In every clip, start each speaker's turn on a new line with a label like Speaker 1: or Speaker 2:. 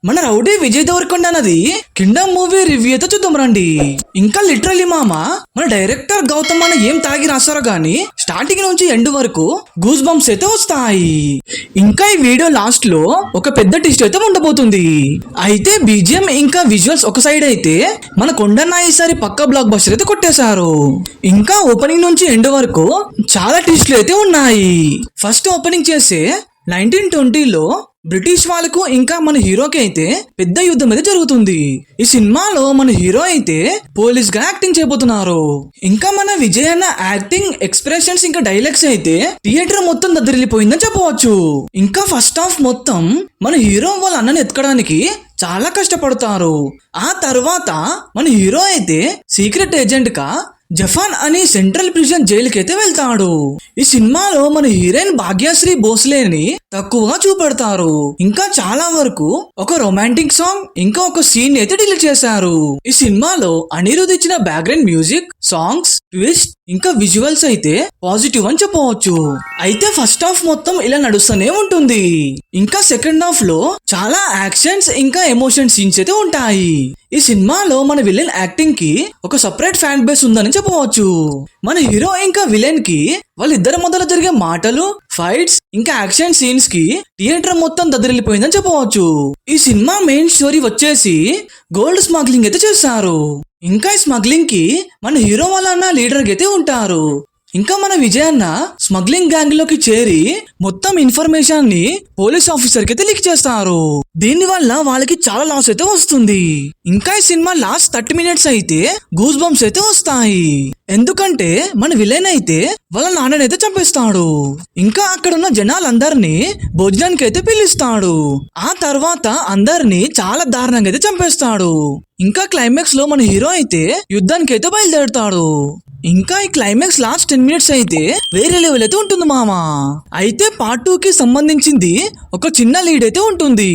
Speaker 1: మన రౌడీ విజయ్ దేవరకొండ అన్నది Kingdom movie review అయితే చూద్దాం రండి. ఇంకా లిటరలీ మామ మన డైరెక్టర్ గౌతమ్ అన్న ఏం తాగి రాస్తారో గానీ స్టార్టింగ్ నుంచి ఎండ్ వరకు గూస్ బంప్స్ అయితే వస్తాయి. ఇంకా ఈ వీడియో లాస్ట్ లో ఒక పెద్ద ట్విస్ట్ అయితే ఉండబోతుంది. అయితే బీజిఎం ఇంకా విజువల్స్ ఒక సైడ్ అయితే మన కొండన్న ఈసారి పక్క బ్లాక్ బస్టర్ అయితే కొట్టేశారు. ఇంకా ఓపెనింగ్ నుంచి ఎండ్ వరకు చాలా ట్విస్ట్లు అయితే ఉన్నాయి. ఫస్ట్ ఓపెనింగ్ చేసే 1920లో బ్రిటిష్ వాళ్ళకు ఇంకా మన హీరోకి అయితే పెద్ద యుద్ధం అయితే జరుగుతుంది. ఈ సినిమాలో మన హీరో అయితే పోలీస్ గా యాక్టింగ్ చేయబోతున్నారు. ఇంకా మన విజయ్ అన్న యాక్టింగ్, ఎక్స్ప్రెషన్స్ ఇంకా డైలాగ్స్ అయితే థియేటర్ మొత్తం దద్దరిల్లిపోయిందని చెప్పవచ్చు. ఇంకా ఫస్ట్ హాఫ్ మొత్తం మన హీరో వాళ్ళ అన్నని ఎత్తుకడానికి చాలా కష్టపడతారు. ఆ తర్వాత మన హీరో అయితే సీక్రెట్ ఏజెంట్ గా జఫాన్ అని సెంట్రల్ ప్రిజన్ జైలుకి అయితే వెళ్తాడు. ఈ సినిమాలో మన హీరోయిన్ భాగ్యశ్రీ భోస్లేని తక్కువగా చూపెడతారు. ఇంకా చాలా వరకు ఒక రొమాంటిక్ సాంగ్ ఇంకా ఒక సీన్ అయితే డిలీట్ చేశారు. ఈ సినిమాలో అనిరుద్ ఇచ్చిన బ్యాక్గ్రౌండ్ మ్యూజిక్, సాంగ్స్, ట్విస్ట్ ఇంకా విజువల్స్ అయితే పాజిటివ్ అని చెప్పవచ్చు. అయితే ఫస్ట్ హాఫ్ మొత్తం ఇలా నడుస్తూనే ఉంటుంది. ఇంకా సెకండ్ హాఫ్ లో చాలా యాక్షన్స్ ఇంకా ఎమోషన్ సీన్స్ అయితే ఉంటాయి. ఈ సినిమాలో మన విలన్ యాక్టింగ్ కి ఒక సపరేట్ ఫ్యాన్ బేస్ ఉందని చెప్పవచ్చు. మన హీరో ఇంకా విలన్ కి వాళ్ళిద్దరి మధ్యలో జరిగే మాటలు, ఫైట్స్ ఇంకా యాక్షన్ సీన్స్ కి థియేటర్ మొత్తం దద్దరిల్లిపోయిందని చెప్పవచ్చు. ఈ సినిమా మెయిన్ స్టోరీ వచ్చేసి గోల్డ్ స్మగ్లింగ్ అయితే చేస్తారు. ఇంకా ఈ స్మగ్లింగ్ కి మన హీరో వాళ్ళ అన్న లీడర్ అయితే ఉంటారు. ఇంకా మన విజయ్ అన్న స్మగ్లింగ్ గ్యాంగ్ లోకి చేరి మొత్తం ఇన్ఫర్మేషన్ ని పోలీస్ ఆఫీసర్ కి అయితే లీక్ చేస్తారు. దీని వల్ల వాళ్ళకి చాలా లాస్ అయితే వస్తుంది. ఇంకా ఈ సినిమా లాస్ట్ 30 మినిట్స్ అయితే గూస్ బంప్స్ అయితే వస్తాయి. ఎందుకంటే మన విలన్ అయితే వాళ్ళ నాన్ననైతే చంపేస్తాడు. ఇంకా అక్కడ ఉన్న జనాలందరినీ భోజనానికి అయితే పిలుస్తాడు. ఆ తర్వాత అందరినీ చాలా దారుణంగా అయితే చంపేస్తాడు. ఇంకా క్లైమాక్స్ లో మన హీరో అయితే యుద్ధానికి అయితే బయలుదేరుతాడు. ఇంకా ఈ క్లైమాక్స్ లాస్ట్ 10 మినిట్స్ అయితే వేరే లెవెల్ అయితే ఉంటుంది మామ. అయితే పార్ట్ 2 కి సంబంధించింది ఒక చిన్న లీడ్ అయితే ఉంటుంది.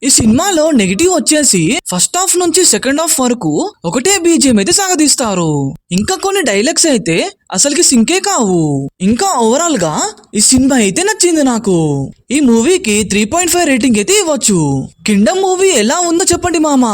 Speaker 1: ఈ సినిమాలో నెగిటివ్ వచ్చేసి ఫస్ట్ హాఫ్ నుంచి సెకండ్ హాఫ్ వరకు ఒకటే బీజిఎం అయితే సాగదీస్తారు. ఇంకా కొన్ని డైలాగ్స్ అయితే అసలుకి సింకే కావు. ఇంకా ఓవరాల్ గా ఈ సినిమా అయితే నచ్చింది నాకు. ఈ మూవీకి 3.5 రేటింగ్ అయితే ఇవ్వచ్చు. కింగ్డమ్ మూవీ ఎలా ఉందో చెప్పండి మామ.